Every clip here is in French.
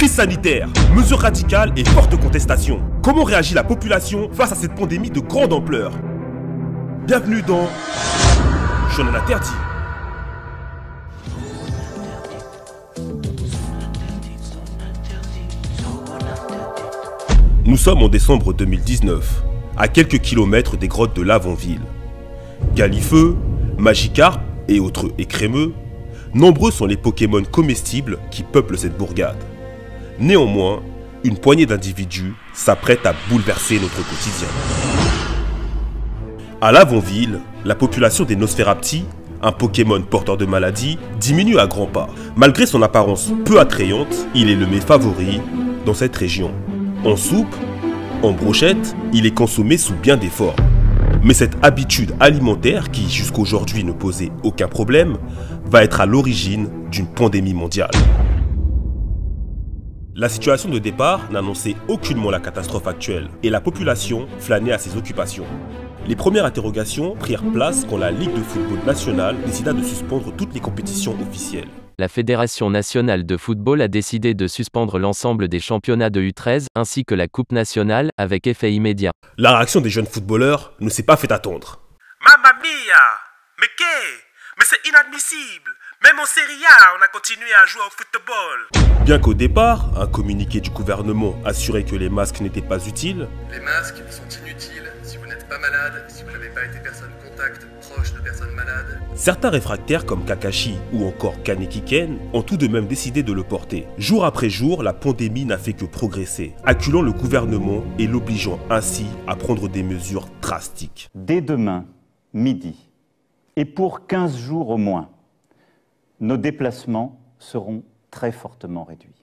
Crise sanitaire, mesures radicales et forte contestation. Comment réagit la population face à cette pandémie de grande ampleur? Bienvenue dans Shonen Interdit. Nous sommes en décembre 2019, à quelques kilomètres des grottes de Lavonville. Galifeu, Magikarp et autres écrémeux, nombreux sont les Pokémon comestibles qui peuplent cette bourgade. Néanmoins, une poignée d'individus s'apprête à bouleverser notre quotidien. À Lavonville, la population des Nosferapti, un Pokémon porteur de maladie, diminue à grands pas. Malgré son apparence peu attrayante, il est le mets favori dans cette région. En soupe, en brochette, il est consommé sous bien des formes. Mais cette habitude alimentaire, qui jusqu'aujourd'hui ne posait aucun problème, va être à l'origine d'une pandémie mondiale. La situation de départ n'annonçait aucunement la catastrophe actuelle, et la population flânait à ses occupations. Les premières interrogations prirent place quand la Ligue de football nationale décida de suspendre toutes les compétitions officielles. La Fédération nationale de football a décidé de suspendre l'ensemble des championnats de U13 ainsi que la Coupe nationale avec effet immédiat. La réaction des jeunes footballeurs ne s'est pas fait attendre. Mamma mia! Mais c'est inadmissible! Même en Serie A, on a continué à jouer au football! Bien qu'au départ, un communiqué du gouvernement assurait que les masques n'étaient pas utiles, les masques sont inutiles si vous n'êtes pas malade, si vous n'avez pas été personne contact proche de personnes malades. certains réfractaires comme Kakashi ou encore Kaneki Ken ont tout de même décidé de le porter. Jour après jour, la pandémie n'a fait que progresser, acculant le gouvernement et l'obligeant ainsi à prendre des mesures drastiques. Dès demain, midi, et pour 15 jours au moins, nos déplacements seront très fortement réduits.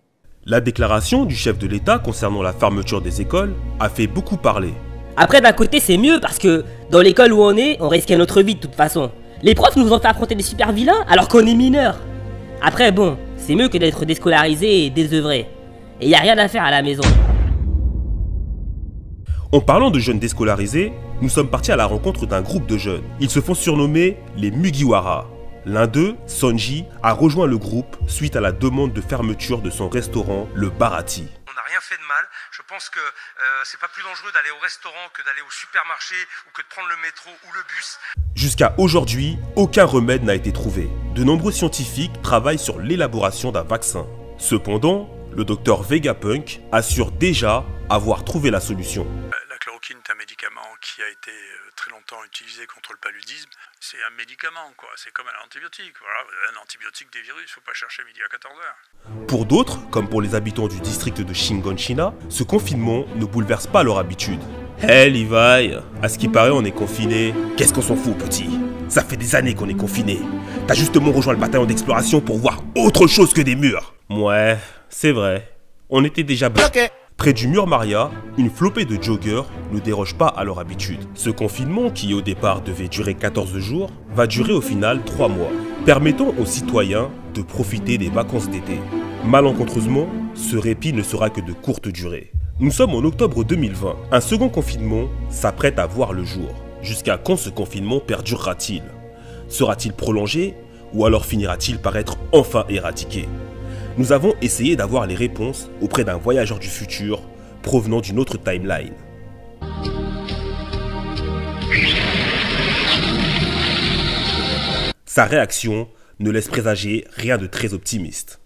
La déclaration du chef de l'État concernant la fermeture des écoles a fait beaucoup parler. Après, d'un côté, c'est mieux parce que dans l'école où on risquait notre vie de toute façon. Les profs nous ont fait affronter des super vilains alors qu'on est mineurs. Après, bon, c'est mieux que d'être déscolarisé et désœuvré. Et y a rien à faire à la maison. En parlant de jeunes déscolarisés, nous sommes partis à la rencontre d'un groupe de jeunes. Ils se font surnommer les Mugiwara. L'un d'eux, Sonji, a rejoint le groupe suite à la demande de fermeture de son restaurant, le Barati. On n'a rien fait de mal. Je pense que c'est pas plus dangereux d'aller au restaurant que d'aller au supermarché ou que de prendre le métro ou le bus. Jusqu'à aujourd'hui, aucun remède n'a été trouvé. De nombreux scientifiques travaillent sur l'élaboration d'un vaccin. Cependant, le docteur Vegapunk assure déjà avoir trouvé la solution. La chloroquine est un médicament qui a été très longtemps utilisé contre le paludisme. C'est un médicament, quoi. C'est comme un antibiotique. Voilà, vous avez un antibiotique des virus, faut pas chercher midi à 14h. Pour d'autres, comme pour les habitants du district de Shiganshina, ce confinement ne bouleverse pas leur habitude. Hé Levi, à ce qui paraît on est confiné. Qu'est-ce qu'on s'en fout petit? Ça fait des années qu'on est confiné. T'as justement rejoint le bataillon d'exploration pour voir autre chose que des murs. Ouais, c'est vrai. On était déjà bloqués. Près du mur Maria, une flopée de joggers ne déroge pas à leur habitude. Ce confinement, qui au départ devait durer 14 jours, va durer au final 3 mois, permettant aux citoyens de profiter des vacances d'été. Malencontreusement, ce répit ne sera que de courte durée. Nous sommes en octobre 2020. Un second confinement s'apprête à voir le jour. Jusqu'à quand ce confinement perdurera-t-il? Sera-t-il prolongé ou alors finira-t-il par être enfin éradiqué? Nous avons essayé d'avoir les réponses auprès d'un voyageur du futur provenant d'une autre timeline. Sa réaction ne laisse présager rien de très optimiste.